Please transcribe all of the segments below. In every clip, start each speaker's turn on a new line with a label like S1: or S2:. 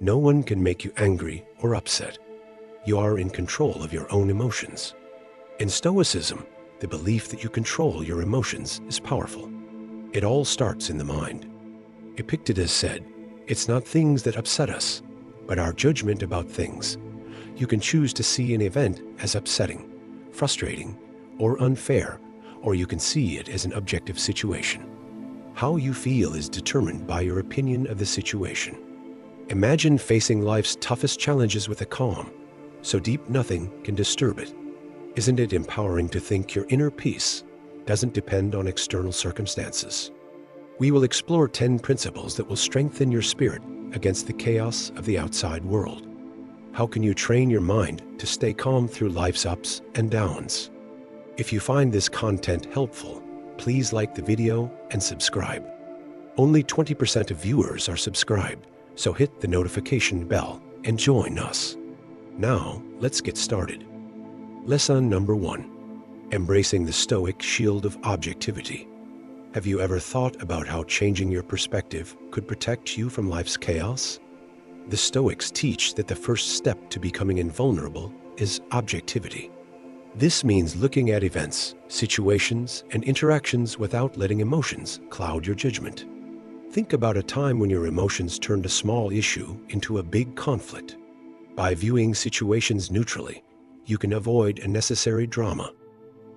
S1: No one can make you angry or upset. You are in control of your own emotions. In Stoicism, the belief that you control your emotions is powerful. It all starts in the mind. Epictetus said, "It's not things that upset us, but our judgment about things." You can choose to see an event as upsetting, frustrating, or unfair, or you can see it as an objective situation. How you feel is determined by your opinion of the situation. Imagine facing life's toughest challenges with a calm, so deep nothing can disturb it. Isn't it empowering to think your inner peace doesn't depend on external circumstances? We will explore 10 principles that will strengthen your spirit against the chaos of the outside world. How can you train your mind to stay calm through life's ups and downs? If you find this content helpful, please like the video and subscribe. Only 20% of viewers are subscribed, so hit the notification bell and join us. Now, let's get started. Lesson number 1. Embracing the Stoic shield of objectivity. Have you ever thought about how changing your perspective could protect you from life's chaos? The Stoics teach that the first step to becoming invulnerable is objectivity. This means looking at events, situations, and interactions without letting emotions cloud your judgment. Think about a time when your emotions turned a small issue into a big conflict. By viewing situations neutrally, you can avoid unnecessary drama.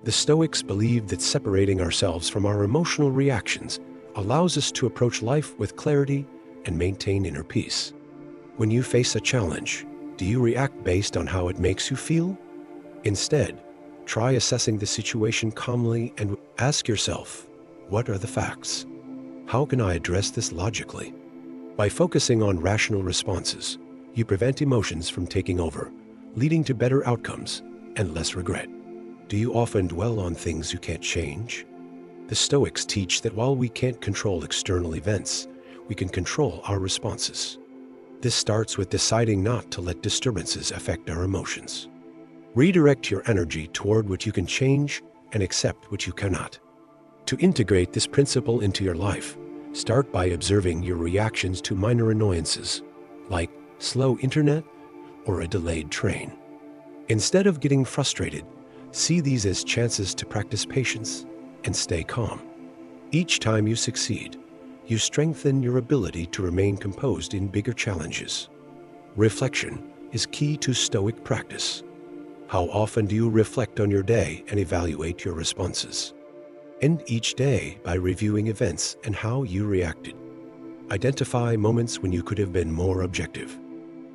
S1: The Stoics believe that separating ourselves from our emotional reactions allows us to approach life with clarity and maintain inner peace. When you face a challenge, do you react based on how it makes you feel? Instead, try assessing the situation calmly and ask yourself, what are the facts? How can I address this logically? By focusing on rational responses, you prevent emotions from taking over, leading to better outcomes and less regret. Do you often dwell on things you can't change? The Stoics teach that while we can't control external events, we can control our responses. This starts with deciding not to let disturbances affect our emotions. Redirect your energy toward what you can change and accept what you cannot. To integrate this principle into your life, start by observing your reactions to minor annoyances, like slow internet or a delayed train. Instead of getting frustrated, see these as chances to practice patience and stay calm. Each time you succeed, you strengthen your ability to remain composed in bigger challenges. Reflection is key to Stoic practice. How often do you reflect on your day and evaluate your responses? End each day by reviewing events and how you reacted. Identify moments when you could have been more objective.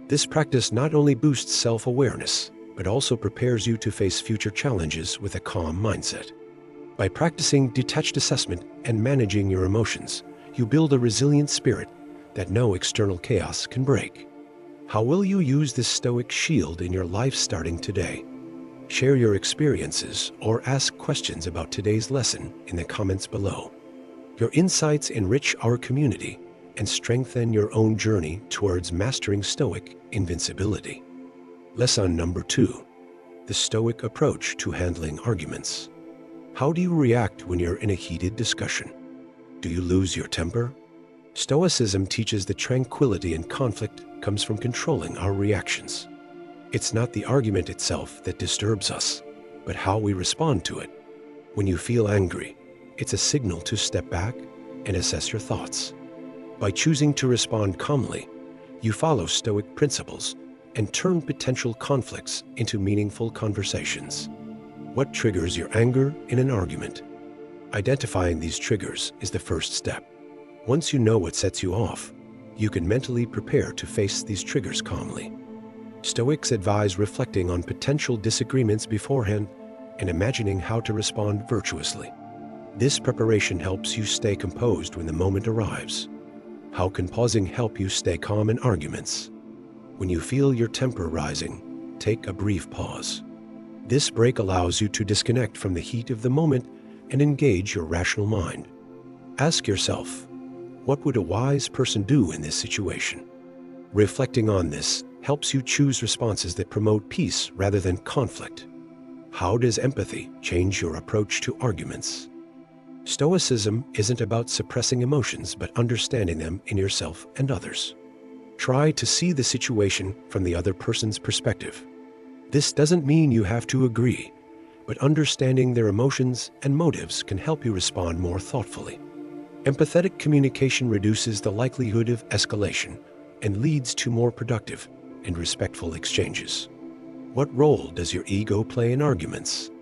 S1: This practice not only boosts self-awareness, but also prepares you to face future challenges with a calm mindset. By practicing detached assessment and managing your emotions, you build a resilient spirit that no external chaos can break. How will you use this Stoic shield in your life starting today? Share your experiences or ask questions about today's lesson in the comments below. Your insights enrich our community and strengthen your own journey towards mastering Stoic invincibility. Lesson number 2. The Stoic approach to handling arguments. How do you react when you're in a heated discussion? Do you lose your temper? Stoicism teaches that tranquility in conflict comes from controlling our reactions. It's not the argument itself that disturbs us, but how we respond to it. When you feel angry, it's a signal to step back and assess your thoughts. By choosing to respond calmly, you follow Stoic principles and turn potential conflicts into meaningful conversations. What triggers your anger in an argument? Identifying these triggers is the first step. Once you know what sets you off, you can mentally prepare to face these triggers calmly. Stoics advise reflecting on potential disagreements beforehand and imagining how to respond virtuously. This preparation helps you stay composed when the moment arrives. How can pausing help you stay calm in arguments? When you feel your temper rising, take a brief pause. This break allows you to disconnect from the heat of the moment and engage your rational mind. Ask yourself, what would a wise person do in this situation? Reflecting on this helps you choose responses that promote peace rather than conflict. How does empathy change your approach to arguments? Stoicism isn't about suppressing emotions but understanding them in yourself and others. Try to see the situation from the other person's perspective. This doesn't mean you have to agree, but understanding their emotions and motives can help you respond more thoughtfully. Empathetic communication reduces the likelihood of escalation and leads to more productive and respectful exchanges. What role does your ego play in arguments?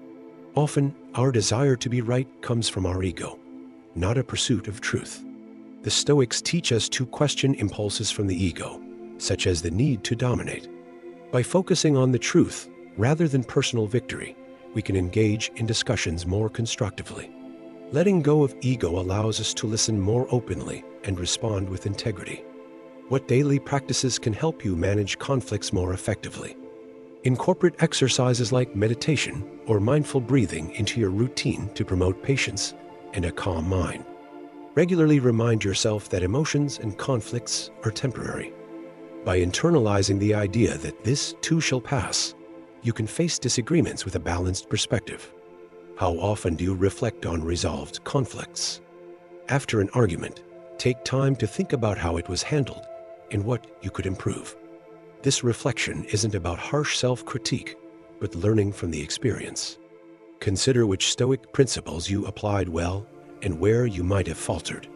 S1: Often, our desire to be right comes from our ego, not a pursuit of truth. The Stoics teach us to question impulses from the ego, such as the need to dominate. By focusing on the truth rather than personal victory, we can engage in discussions more constructively. Letting go of ego allows us to listen more openly and respond with integrity. What daily practices can help you manage conflicts more effectively? Incorporate exercises like meditation or mindful breathing into your routine to promote patience and a calm mind. Regularly remind yourself that emotions and conflicts are temporary. By internalizing the idea that this too shall pass, you can face disagreements with a balanced perspective. How often do you reflect on resolved conflicts? After an argument, take time to think about how it was handled and what you could improve. This reflection isn't about harsh self-critique, but learning from the experience. Consider which Stoic principles you applied well and where you might have faltered.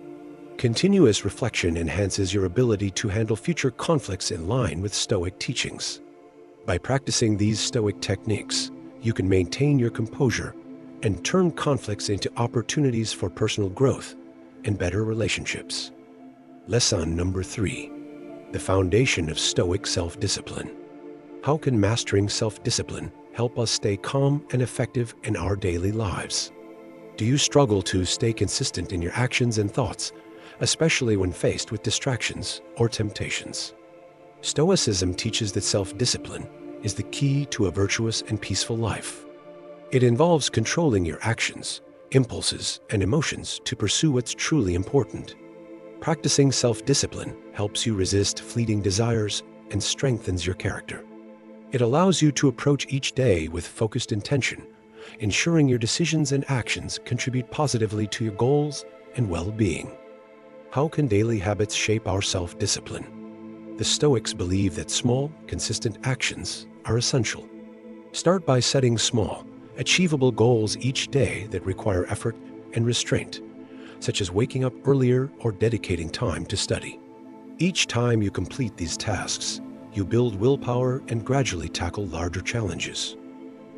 S1: Continuous reflection enhances your ability to handle future conflicts in line with Stoic teachings. By practicing these Stoic techniques, you can maintain your composure and turn conflicts into opportunities for personal growth and better relationships. Lesson number 3. The foundation of Stoic self-discipline. How can mastering self-discipline help us stay calm and effective in our daily lives? Do you struggle to stay consistent in your actions and thoughts, especially when faced with distractions or temptations? Stoicism teaches that self-discipline is the key to a virtuous and peaceful life. It involves controlling your actions, impulses, and emotions to pursue what's truly important. Practicing self-discipline helps you resist fleeting desires and strengthens your character. It allows you to approach each day with focused intention, ensuring your decisions and actions contribute positively to your goals and well-being. How can daily habits shape our self-discipline? The Stoics believe that small, consistent actions are essential. Start by setting small, achievable goals each day that require effort and restraint, such as waking up earlier or dedicating time to study. Each time you complete these tasks, you build willpower and gradually tackle larger challenges.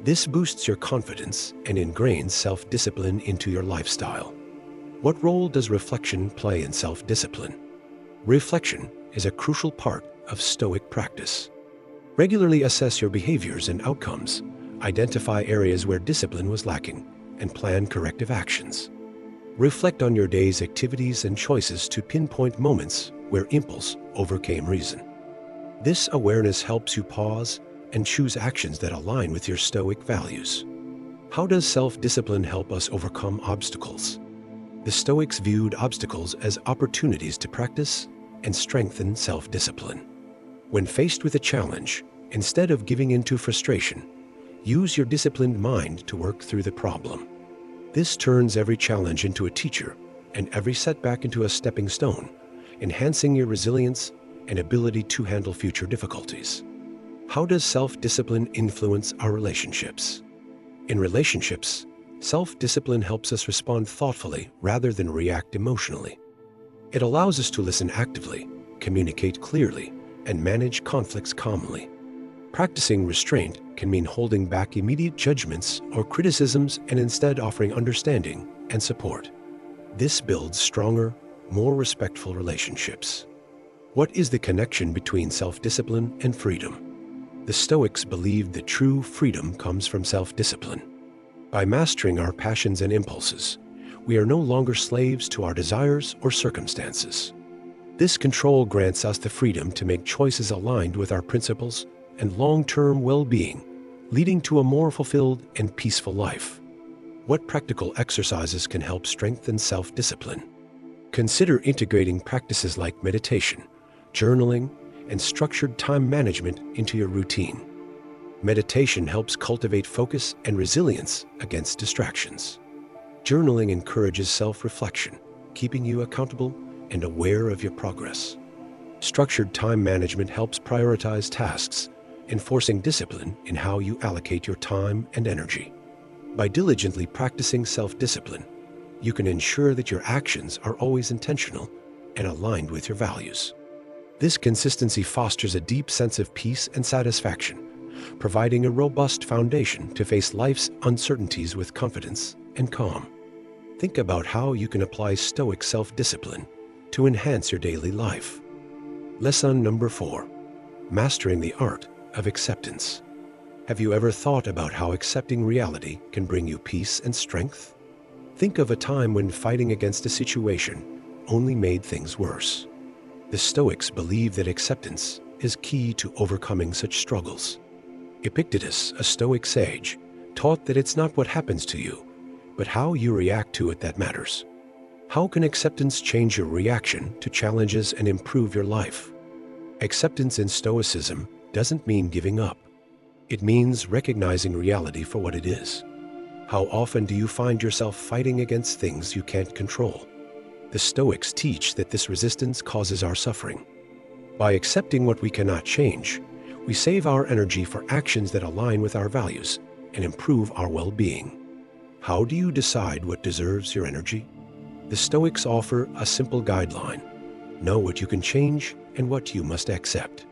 S1: This boosts your confidence and ingrains self-discipline into your lifestyle. What role does reflection play in self-discipline? Reflection is a crucial part of Stoic practice. Regularly assess your behaviors and outcomes, identify areas where discipline was lacking, and plan corrective actions. Reflect on your day's activities and choices to pinpoint moments where impulse overcame reason. This awareness helps you pause and choose actions that align with your Stoic values. How does self-discipline help us overcome obstacles? The Stoics viewed obstacles as opportunities to practice and strengthen self-discipline. When faced with a challenge, instead of giving in to frustration, use your disciplined mind to work through the problem. This turns every challenge into a teacher and every setback into a stepping stone, enhancing your resilience and ability to handle future difficulties. How does self-discipline influence our relationships? In relationships, self-discipline helps us respond thoughtfully rather than react emotionally. It allows us to listen actively, communicate clearly, and manage conflicts calmly. Practicing restraint can mean holding back immediate judgments or criticisms and instead offering understanding and support. This builds stronger, more respectful relationships. What is the connection between self-discipline and freedom? The Stoics believed that true freedom comes from self-discipline. By mastering our passions and impulses, we are no longer slaves to our desires or circumstances. This control grants us the freedom to make choices aligned with our principles and long-term well-being, leading to a more fulfilled and peaceful life. What practical exercises can help strengthen self-discipline? Consider integrating practices like meditation, journaling, and structured time management into your routine. Meditation helps cultivate focus and resilience against distractions. Journaling encourages self-reflection, keeping you accountable and aware of your progress. Structured time management helps prioritize tasks, enforcing discipline in how you allocate your time and energy. By diligently practicing self-discipline, you can ensure that your actions are always intentional and aligned with your values. This consistency fosters a deep sense of peace and satisfaction, providing a robust foundation to face life's uncertainties with confidence and calm. Think about how you can apply Stoic self-discipline to enhance your daily life. Lesson number 4. Mastering the art of acceptance. Have you ever thought about how accepting reality can bring you peace and strength? Think of a time when fighting against a situation only made things worse. The Stoics believe that acceptance is key to overcoming such struggles. Epictetus, a Stoic sage, taught that it's not what happens to you, but how you react to it that matters. How can acceptance change your reaction to challenges and improve your life? Acceptance in Stoicism doesn't mean giving up. It means recognizing reality for what it is. How often do you find yourself fighting against things you can't control? The Stoics teach that this resistance causes our suffering. By accepting what we cannot change, we save our energy for actions that align with our values and improve our well-being. How do you decide what deserves your energy? The Stoics offer a simple guideline. Know what you can change and what you must accept.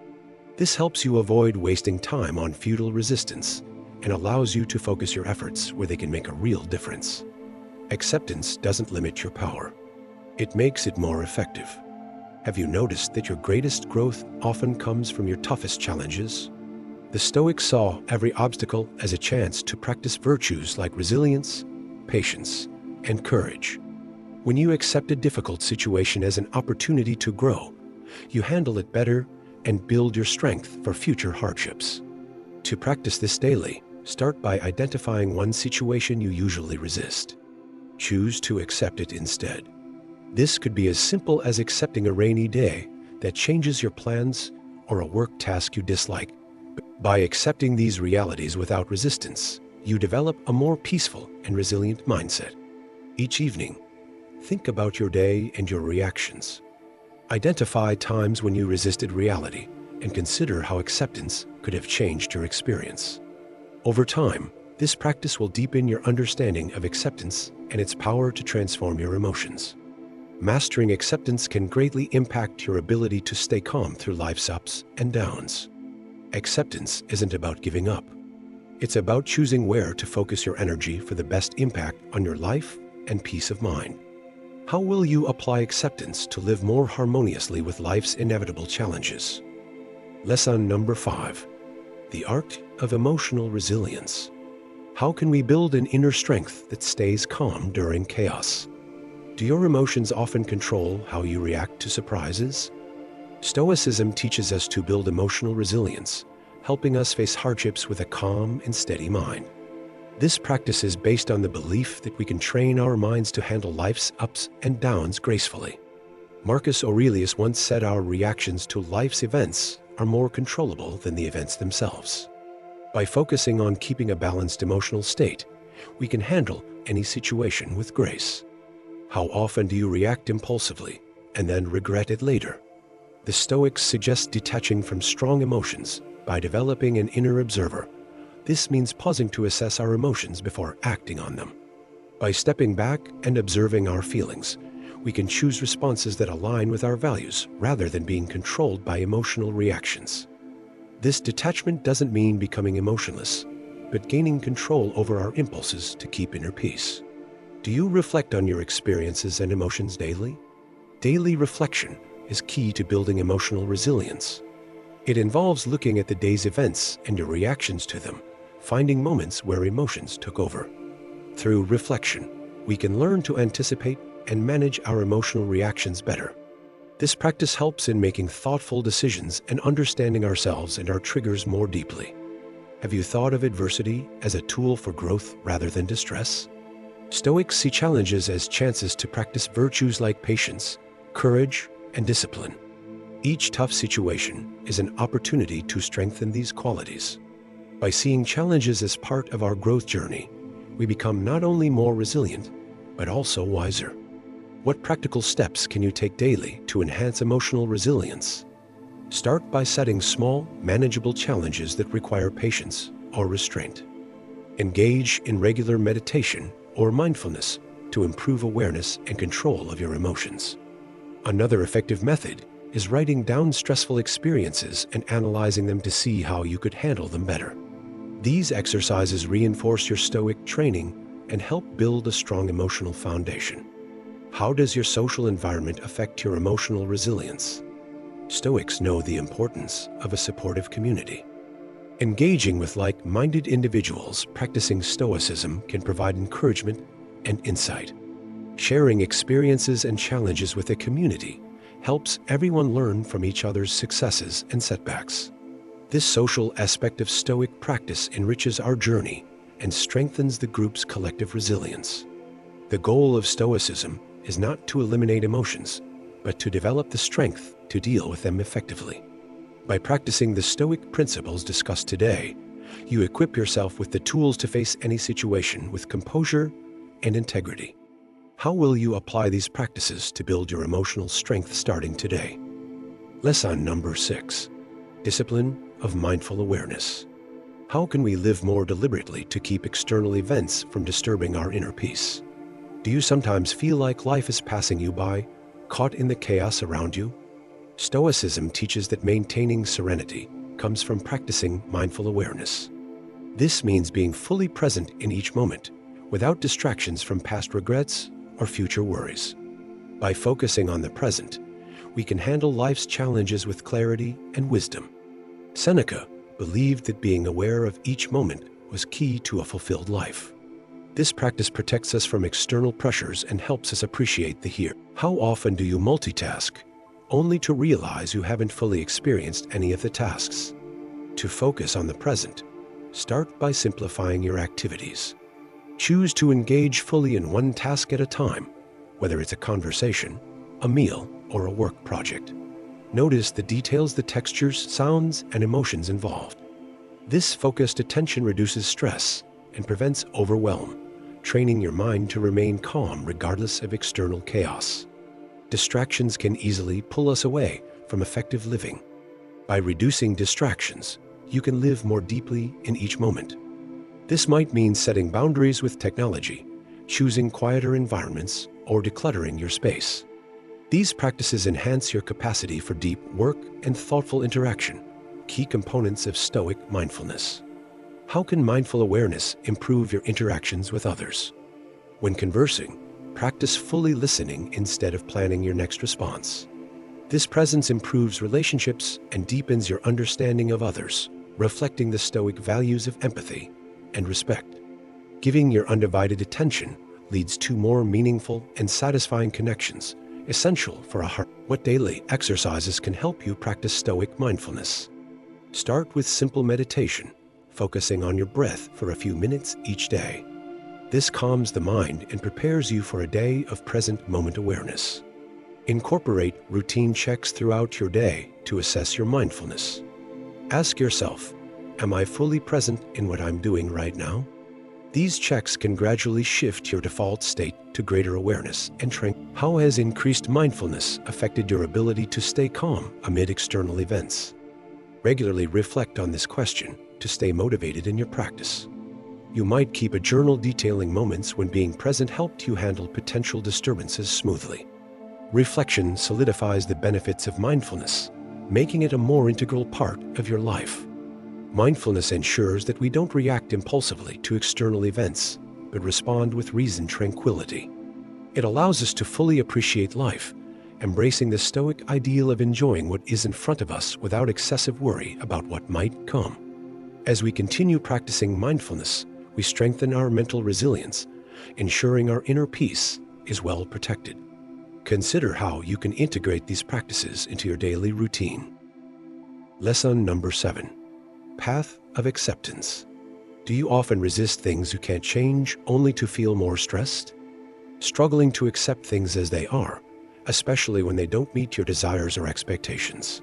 S1: This helps you avoid wasting time on futile resistance and allows you to focus your efforts where they can make a real difference. Acceptance doesn't limit your power. It makes it more effective. Have you noticed that your greatest growth often comes from your toughest challenges? The Stoics saw every obstacle as a chance to practice virtues like resilience, patience, and courage. When you accept a difficult situation as an opportunity to grow, you handle it better and build your strength for future hardships. To practice this daily, start by identifying one situation you usually resist. Choose to accept it instead. This could be as simple as accepting a rainy day that changes your plans or a work task you dislike. By accepting these realities without resistance, you develop a more peaceful and resilient mindset. Each evening, think about your day and your reactions. Identify times when you resisted reality and consider how acceptance could have changed your experience. Over time, this practice will deepen your understanding of acceptance and its power to transform your emotions. Mastering acceptance can greatly impact your ability to stay calm through life's ups and downs. Acceptance isn't about giving up. It's about choosing where to focus your energy for the best impact on your life and peace of mind. How will you apply acceptance to live more harmoniously with life's inevitable challenges? Lesson number 5. The art of emotional resilience. How can we build an inner strength that stays calm during chaos? Do your emotions often control how you react to surprises? Stoicism teaches us to build emotional resilience, helping us face hardships with a calm and steady mind. This practice is based on the belief that we can train our minds to handle life's ups and downs gracefully. Marcus Aurelius once said our reactions to life's events are more controllable than the events themselves. By focusing on keeping a balanced emotional state, we can handle any situation with grace. How often do you react impulsively and then regret it later? The Stoics suggest detaching from strong emotions by developing an inner observer. This means pausing to assess our emotions before acting on them. By stepping back and observing our feelings, we can choose responses that align with our values rather than being controlled by emotional reactions. This detachment doesn't mean becoming emotionless, but gaining control over our impulses to keep inner peace. Do you reflect on your experiences and emotions daily? Daily reflection is key to building emotional resilience. It involves looking at the day's events and your reactions to them, finding moments where emotions took over. Through reflection, we can learn to anticipate and manage our emotional reactions better. This practice helps in making thoughtful decisions and understanding ourselves and our triggers more deeply. Have you thought of adversity as a tool for growth rather than distress? Stoics see challenges as chances to practice virtues like patience, courage, and discipline. Each tough situation is an opportunity to strengthen these qualities. By seeing challenges as part of our growth journey, we become not only more resilient, but also wiser. What practical steps can you take daily to enhance emotional resilience? Start by setting small, manageable challenges that require patience or restraint. Engage in regular meditation or mindfulness to improve awareness and control of your emotions. Another effective method is writing down stressful experiences and analyzing them to see how you could handle them better. These exercises reinforce your Stoic training and help build a strong emotional foundation. How does your social environment affect your emotional resilience? Stoics know the importance of a supportive community. Engaging with like-minded individuals practicing Stoicism can provide encouragement and insight. Sharing experiences and challenges with a community helps everyone learn from each other's successes and setbacks. This social aspect of Stoic practice enriches our journey and strengthens the group's collective resilience. The goal of Stoicism is not to eliminate emotions, but to develop the strength to deal with them effectively. By practicing the Stoic principles discussed today, you equip yourself with the tools to face any situation with composure and integrity. How will you apply these practices to build your emotional strength starting today? Lesson number 6. Discipline of mindful awareness. How can we live more deliberately to keep external events from disturbing our inner peace? Do you sometimes feel like life is passing you by, caught in the chaos around you? Stoicism teaches that maintaining serenity comes from practicing mindful awareness. This means being fully present in each moment, without distractions from past regrets or future worries. By focusing on the present, we can handle life's challenges with clarity and wisdom. Seneca believed that being aware of each moment was key to a fulfilled life. This practice protects us from external pressures and helps us appreciate the here. How often do you multitask, only to realize you haven't fully experienced any of the tasks? To focus on the present, start by simplifying your activities. Choose to engage fully in one task at a time, whether it's a conversation, a meal, or a work project. Notice the details, the textures, sounds, and emotions involved. This focused attention reduces stress and prevents overwhelm, training your mind to remain calm regardless of external chaos. Distractions can easily pull us away from effective living. By reducing distractions, you can live more deeply in each moment. This might mean setting boundaries with technology, choosing quieter environments, or decluttering your space. These practices enhance your capacity for deep work and thoughtful interaction, key components of Stoic mindfulness. How can mindful awareness improve your interactions with others? When conversing, practice fully listening instead of planning your next response. This presence improves relationships and deepens your understanding of others, reflecting the Stoic values of empathy and respect. Giving your undivided attention leads to more meaningful and satisfying connections, essential for a heart. What daily exercises can help you practice Stoic mindfulness? Start with simple meditation, focusing on your breath for a few minutes each day. This calms the mind and prepares you for a day of present moment awareness. Incorporate routine checks throughout your day to assess your mindfulness. Ask yourself, am I fully present in what I'm doing right now? These checks can gradually shift your default state to greater awareness and tranquility. How has increased mindfulness affected your ability to stay calm amid external events? Regularly reflect on this question to stay motivated in your practice. You might keep a journal detailing moments when being present helped you handle potential disturbances smoothly. Reflection solidifies the benefits of mindfulness, making it a more integral part of your life. Mindfulness ensures that we don't react impulsively to external events, but respond with reasoned tranquility. It allows us to fully appreciate life, embracing the Stoic ideal of enjoying what is in front of us without excessive worry about what might come. As we continue practicing mindfulness, we strengthen our mental resilience, ensuring our inner peace is well protected. Consider how you can integrate these practices into your daily routine. Lesson number 7. Path of acceptance. Do you often resist things you can't change only to feel more stressed? Struggling to accept things as they are, especially when they don't meet your desires or expectations.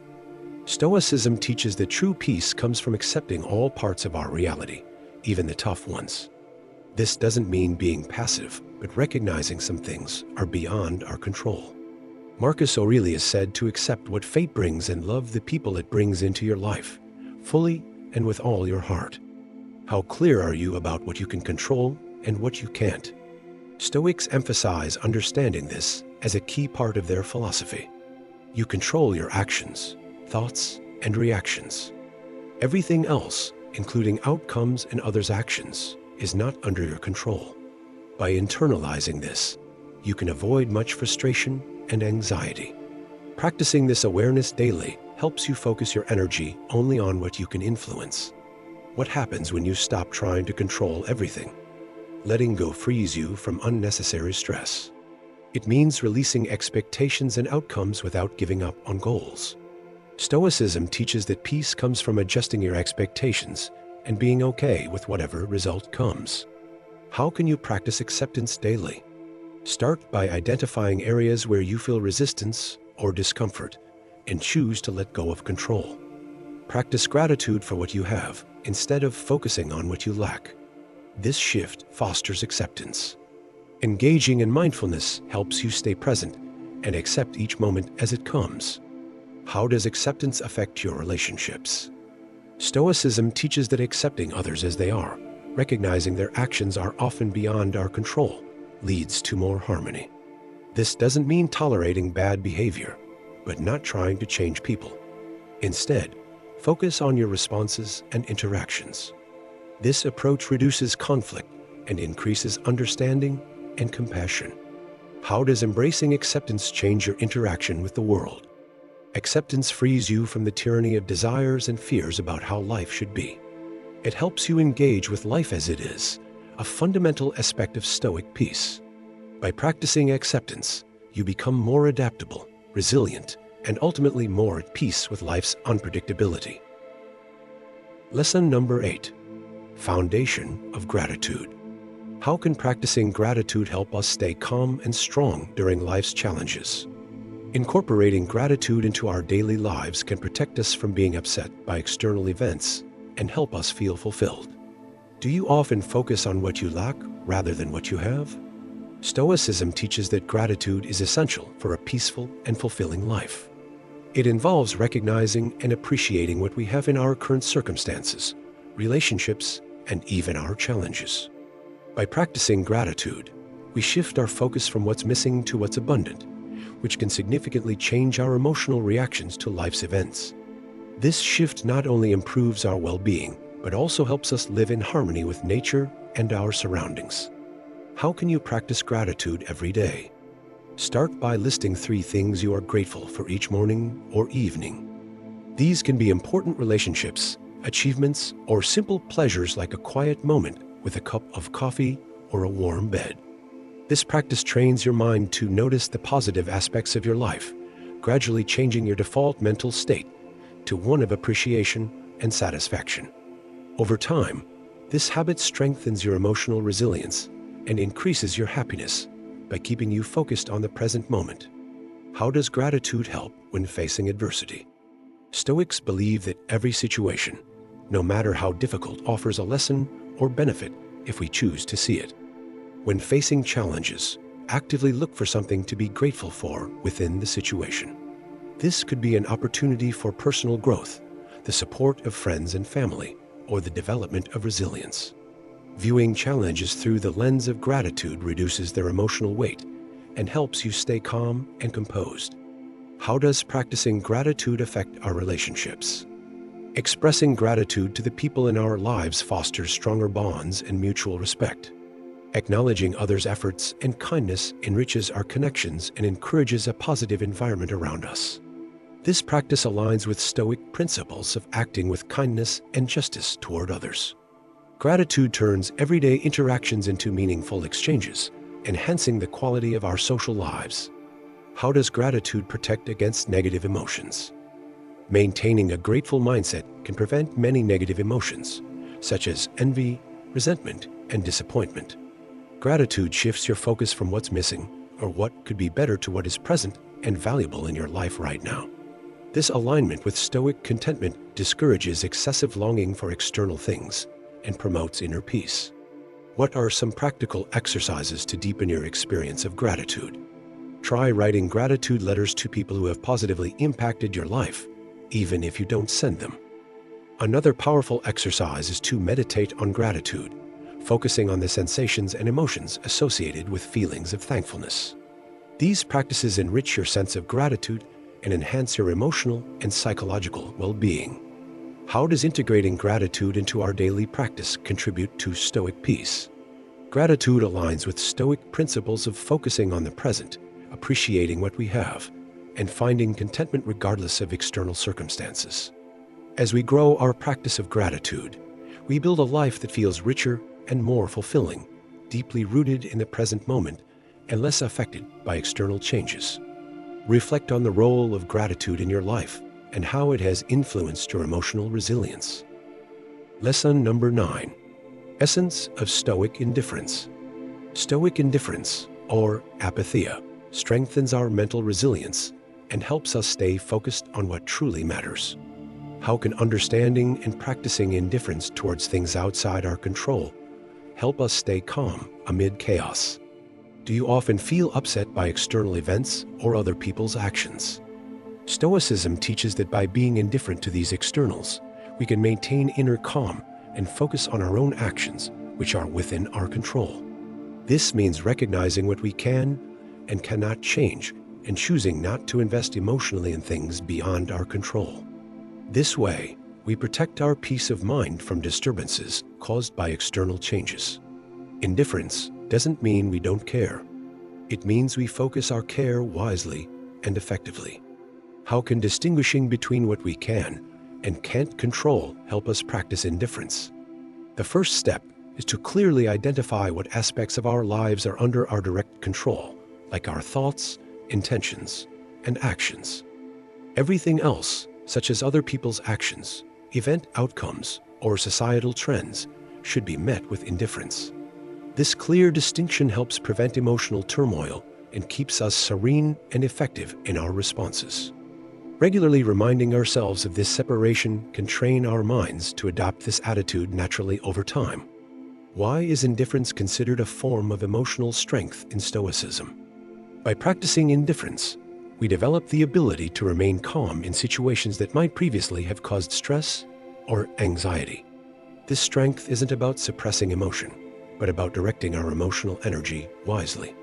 S1: Stoicism teaches that true peace comes from accepting all parts of our reality, even the tough ones. This doesn't mean being passive, but recognizing some things are beyond our control. Marcus Aurelius said to accept what fate brings and love the people it brings into your life, fully and with all your heart. How clear are you about what you can control and what you can't? Stoics emphasize understanding this as a key part of their philosophy. You control your actions, thoughts, and reactions. Everything else, including outcomes and others' actions, is not under your control. By internalizing this, you can avoid much frustration and anxiety. Practicing this awareness daily helps you focus your energy only on what you can influence. What happens when you stop trying to control everything? Letting go frees you from unnecessary stress. It means releasing expectations and outcomes without giving up on goals. Stoicism teaches that peace comes from adjusting your expectations and being okay with whatever result comes. How can you practice acceptance daily? Start by identifying areas where you feel resistance or discomfort and choose to let go of control. Practice gratitude for what you have instead of focusing on what you lack. This shift fosters acceptance. Engaging in mindfulness helps you stay present and accept each moment as it comes. How does acceptance affect your relationships? Stoicism teaches that accepting others as they are, recognizing their actions are often beyond our control, leads to more harmony. This doesn't mean tolerating bad behavior, but not trying to change people. Instead, focus on your responses and interactions. This approach reduces conflict and increases understanding and compassion. How does embracing acceptance change your interaction with the world? Acceptance frees you from the tyranny of desires and fears about how life should be. It helps you engage with life as it is, a fundamental aspect of Stoic peace. By practicing acceptance, you become more adaptable, resilient, and ultimately more at peace with life's unpredictability. Lesson number 8. Foundation of gratitude. How can practicing gratitude help us stay calm and strong during life's challenges? Incorporating gratitude into our daily lives can protect us from being upset by external events and help us feel fulfilled. Do you often focus on what you lack rather than what you have? Stoicism teaches that gratitude is essential for a peaceful and fulfilling life. It involves recognizing and appreciating what we have in our current circumstances, relationships, and even our challenges. By practicing gratitude, we shift our focus from what's missing to what's abundant, which can significantly change our emotional reactions to life's events. This shift not only improves our well-being, but also helps us live in harmony with nature and our surroundings. How can you practice gratitude every day? Start by listing 3 things you are grateful for each morning or evening. These can be important relationships, achievements, or simple pleasures like a quiet moment with a cup of coffee or a warm bed. This practice trains your mind to notice the positive aspects of your life, gradually changing your default mental state to one of appreciation and satisfaction. Over time, this habit strengthens your emotional resilience and increases your happiness by keeping you focused on the present moment. How does gratitude help when facing adversity? Stoics believe that every situation, no matter how difficult, offers a lesson or benefit if we choose to see it. When facing challenges, actively look for something to be grateful for within the situation. This could be an opportunity for personal growth, the support of friends and family, or the development of resilience. Viewing challenges through the lens of gratitude reduces their emotional weight and helps you stay calm and composed. How does practicing gratitude affect our relationships? Expressing gratitude to the people in our lives fosters stronger bonds and mutual respect. Acknowledging others' efforts and kindness enriches our connections and encourages a positive environment around us. This practice aligns with Stoic principles of acting with kindness and justice toward others. Gratitude turns everyday interactions into meaningful exchanges, enhancing the quality of our social lives. How does gratitude protect against negative emotions? Maintaining a grateful mindset can prevent many negative emotions, such as envy, resentment, and disappointment. Gratitude shifts your focus from what's missing or what could be better to what is present and valuable in your life right now. This alignment with Stoic contentment discourages excessive longing for external things and promotes inner peace. What are some practical exercises to deepen your experience of gratitude? Try writing gratitude letters to people who have positively impacted your life, even if you don't send them. Another powerful exercise is to meditate on gratitude, focusing on the sensations and emotions associated with feelings of thankfulness. These practices enrich your sense of gratitude and enhance your emotional and psychological well-being. How does integrating gratitude into our daily practice contribute to Stoic peace? Gratitude aligns with Stoic principles of focusing on the present, appreciating what we have, and finding contentment regardless of external circumstances. As we grow our practice of gratitude, we build a life that feels richer and more fulfilling, deeply rooted in the present moment and less affected by external changes. Reflect on the role of gratitude in your life and how it has influenced your emotional resilience. Lesson number 9. Essence of Stoic indifference. Stoic indifference, or apatheia, strengthens our mental resilience and helps us stay focused on what truly matters. How can understanding and practicing indifference towards things outside our control help us stay calm amid chaos? Do you often feel upset by external events or other people's actions? Stoicism teaches that by being indifferent to these externals, we can maintain inner calm and focus on our own actions, which are within our control. This means recognizing what we can and cannot change and choosing not to invest emotionally in things beyond our control. This way, we protect our peace of mind from disturbances caused by external changes. Indifference doesn't mean we don't care. It means we focus our care wisely and effectively. How can distinguishing between what we can and can't control help us practice indifference? The first step is to clearly identify what aspects of our lives are under our direct control, like our thoughts, intentions, and actions. Everything else, such as other people's actions, event outcomes, or societal trends, should be met with indifference. This clear distinction helps prevent emotional turmoil and keeps us serene and effective in our responses. Regularly reminding ourselves of this separation can train our minds to adopt this attitude naturally over time. Why is indifference considered a form of emotional strength in Stoicism? By practicing indifference, we develop the ability to remain calm in situations that might previously have caused stress or anxiety. This strength isn't about suppressing emotion, but about directing our emotional energy wisely.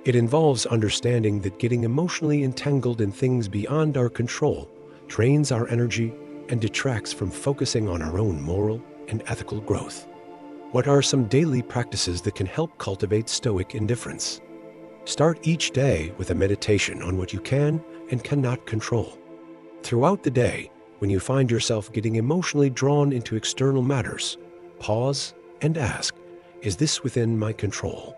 S1: It involves understanding that getting emotionally entangled in things beyond our control drains our energy and detracts from focusing on our own moral and ethical growth. What are some daily practices that can help cultivate Stoic indifference? Start each day with a meditation on what you can and cannot control. Throughout the day, when you find yourself getting emotionally drawn into external matters, pause and ask, is this within my control?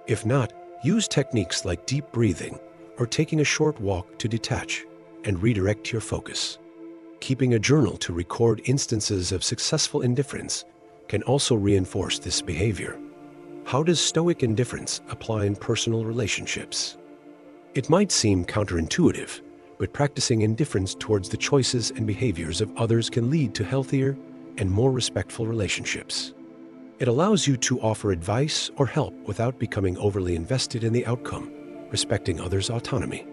S1: If not, use techniques like deep breathing or taking a short walk to detach and redirect your focus. Keeping a journal to record instances of successful indifference can also reinforce this behavior. How does Stoic indifference apply in personal relationships? It might seem counterintuitive, but practicing indifference towards the choices and behaviors of others can lead to healthier and more respectful relationships. It allows you to offer advice or help without becoming overly invested in the outcome, respecting others' autonomy.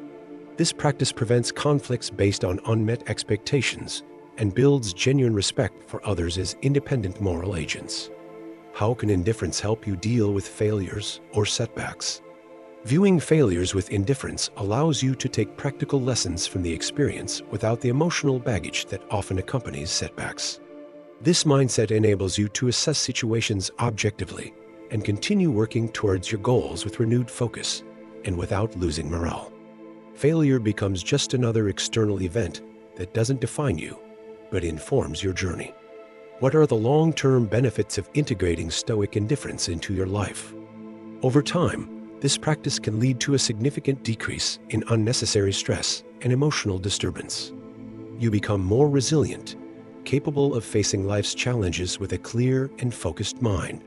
S1: This practice prevents conflicts based on unmet expectations and builds genuine respect for others as independent moral agents. How can indifference help you deal with failures or setbacks? Viewing failures with indifference allows you to take practical lessons from the experience without the emotional baggage that often accompanies setbacks. This mindset enables you to assess situations objectively and continue working towards your goals with renewed focus and without losing morale. Failure becomes just another external event that doesn't define you, but informs your journey. What are the long-term benefits of integrating Stoic indifference into your life? Over time, this practice can lead to a significant decrease in unnecessary stress and emotional disturbance. You become more resilient, capable of facing life's challenges with a clear and focused mind.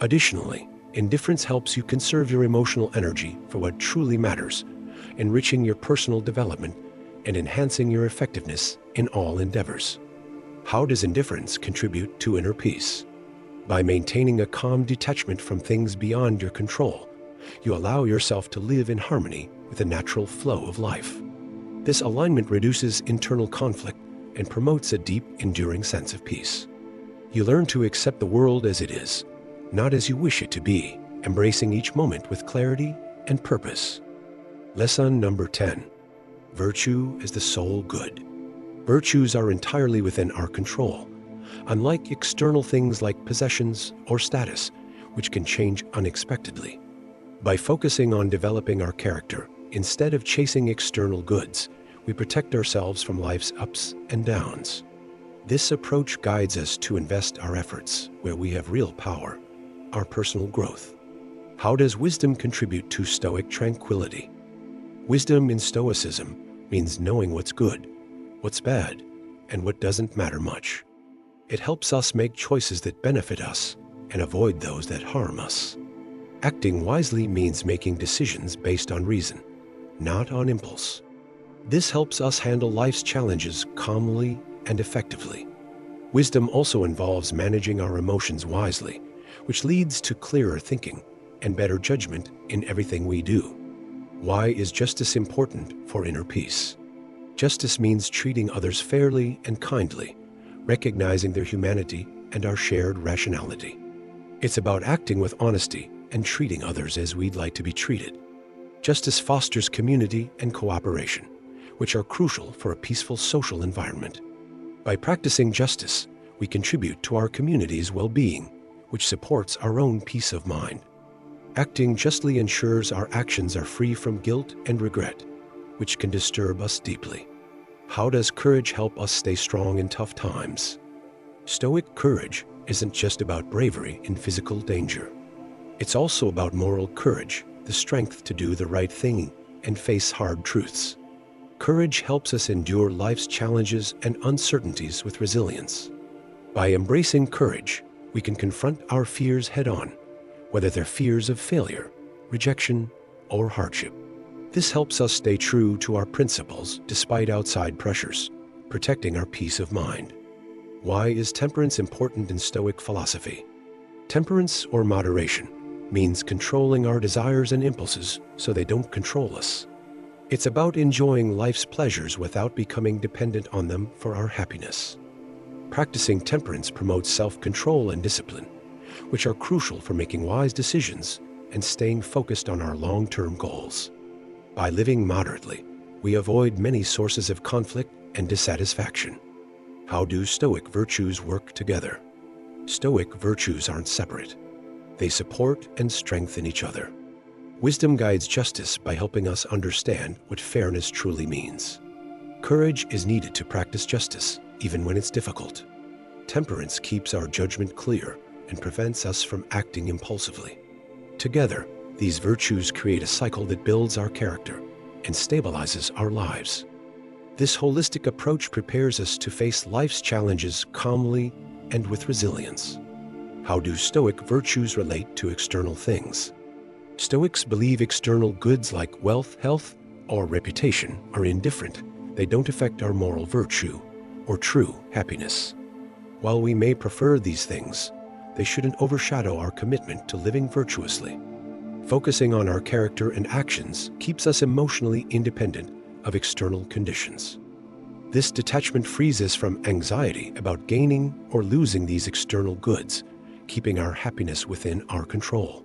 S1: Additionally, indifference helps you conserve your emotional energy for what truly matters, enriching your personal development and enhancing your effectiveness in all endeavors. How does indifference contribute to inner peace? By maintaining a calm detachment from things beyond your control, you allow yourself to live in harmony with the natural flow of life. This alignment reduces internal conflict and promotes a deep, enduring sense of peace. You learn to accept the world as it is, not as you wish it to be, embracing each moment with clarity and purpose. Lesson number 10. Virtue is the sole good. Virtues are entirely within our control, unlike external things like possessions or status, which can change unexpectedly. By focusing on developing our character, instead of chasing external goods, we protect ourselves from life's ups and downs. This approach guides us to invest our efforts where we have real power, our personal growth. How does wisdom contribute to Stoic tranquility? Wisdom in Stoicism means knowing what's good, what's bad, and what doesn't matter much. It helps us make choices that benefit us and avoid those that harm us. Acting wisely means making decisions based on reason, not on impulse. This helps us handle life's challenges calmly and effectively. Wisdom also involves managing our emotions wisely, which leads to clearer thinking and better judgment in everything we do. Why is justice important for inner peace? Justice means treating others fairly and kindly, recognizing their humanity and our shared rationality. It's about acting with honesty and treating others as we'd like to be treated. Justice fosters community and cooperation, which are crucial for a peaceful social environment. By practicing justice, we contribute to our community's well-being, which supports our own peace of mind. Acting justly ensures our actions are free from guilt and regret, which can disturb us deeply. How does courage help us stay strong in tough times? Stoic courage isn't just about bravery in physical danger. It's also about moral courage, the strength to do the right thing and face hard truths. Courage helps us endure life's challenges and uncertainties with resilience. By embracing courage, we can confront our fears head-on, whether they're fears of failure, rejection, or hardship. This helps us stay true to our principles despite outside pressures, protecting our peace of mind. Why is temperance important in Stoic philosophy? Temperance, or moderation, means controlling our desires and impulses so they don't control us. It's about enjoying life's pleasures without becoming dependent on them for our happiness. Practicing temperance promotes self-control and discipline, which are crucial for making wise decisions and staying focused on our long-term goals. By living moderately, we avoid many sources of conflict and dissatisfaction. How do Stoic virtues work together? Stoic virtues aren't separate. They support and strengthen each other. Wisdom guides justice by helping us understand what fairness truly means. Courage is needed to practice justice, even when it's difficult. Temperance keeps our judgment clear and prevents us from acting impulsively. Together, these virtues create a cycle that builds our character and stabilizes our lives. This holistic approach prepares us to face life's challenges calmly and with resilience. How do Stoic virtues relate to external things? Stoics believe external goods like wealth, health, or reputation are indifferent. They don't affect our moral virtue or true happiness. While we may prefer these things, they shouldn't overshadow our commitment to living virtuously. Focusing on our character and actions keeps us emotionally independent of external conditions. This detachment frees us from anxiety about gaining or losing these external goods, keeping our happiness within our control.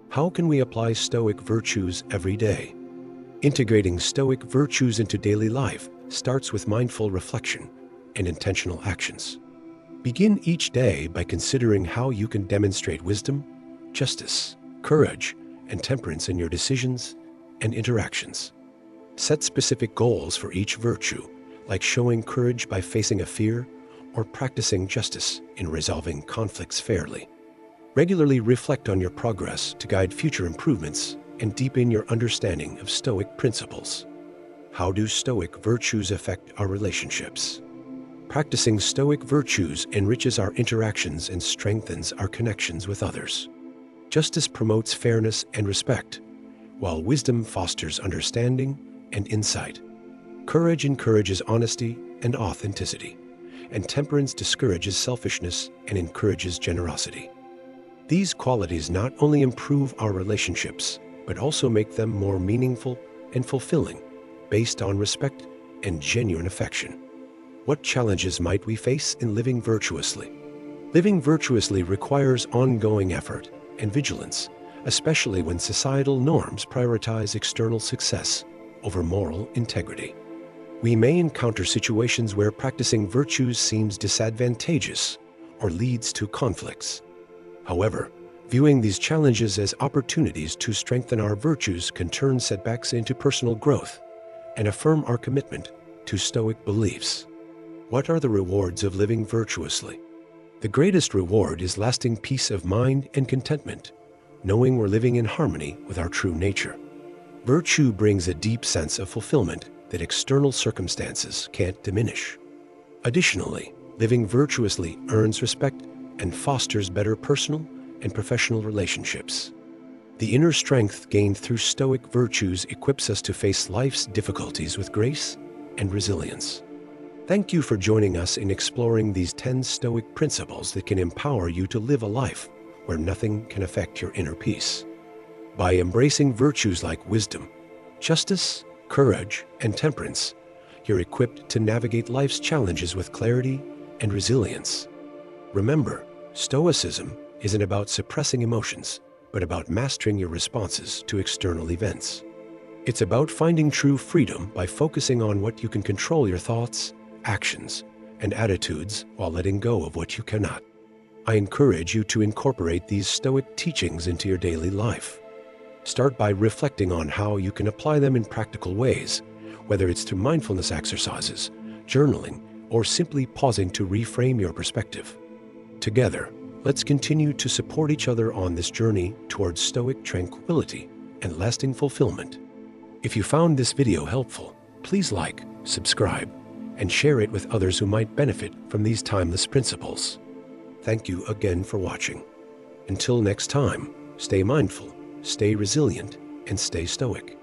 S1: How can we apply Stoic virtues every day? Integrating Stoic virtues into daily life starts with mindful reflection and intentional actions. Begin each day by considering how you can demonstrate wisdom, justice, courage, and temperance in your decisions and interactions. Set specific goals for each virtue, like showing courage by facing a fear or practicing justice in resolving conflicts fairly. Regularly reflect on your progress to guide future improvements and deepen your understanding of Stoic principles. How do Stoic virtues affect our relationships? Practicing Stoic virtues enriches our interactions and strengthens our connections with others. Justice promotes fairness and respect, while wisdom fosters understanding and insight. Courage encourages honesty and authenticity, and temperance discourages selfishness and encourages generosity. These qualities not only improve our relationships, but also make them more meaningful and fulfilling, based on respect and genuine affection. What challenges might we face in living virtuously? Living virtuously requires ongoing effort and vigilance, especially when societal norms prioritize external success over moral integrity. We may encounter situations where practicing virtues seems disadvantageous or leads to conflicts. However, viewing these challenges as opportunities to strengthen our virtues can turn setbacks into personal growth and affirm our commitment to Stoic beliefs. What are the rewards of living virtuously? The greatest reward is lasting peace of mind and contentment, knowing we're living in harmony with our true nature. Virtue brings a deep sense of fulfillment that external circumstances can't diminish. Additionally, living virtuously earns respect and fosters better personal and professional relationships. The inner strength gained through Stoic virtues equips us to face life's difficulties with grace and resilience. Thank you for joining us in exploring these 10 Stoic principles that can empower you to live a life where nothing can affect your inner peace. By embracing virtues like wisdom, justice, courage, and temperance, you're equipped to navigate life's challenges with clarity and resilience. Remember, Stoicism isn't about suppressing emotions, but about mastering your responses to external events. It's about finding true freedom by focusing on what you can control: your thoughts, actions, and attitudes, while letting go of what you cannot. I encourage you to incorporate these Stoic teachings into your daily life. Start by reflecting on how you can apply them in practical ways, whether it's through mindfulness exercises, journaling, or simply pausing to reframe your perspective. Together, let's continue to support each other on this journey towards Stoic tranquility and lasting fulfillment. If you found this video helpful, please like, subscribe, and share it with others who might benefit from these timeless principles. Thank you again for watching. Until next time, stay mindful, stay resilient, and stay Stoic.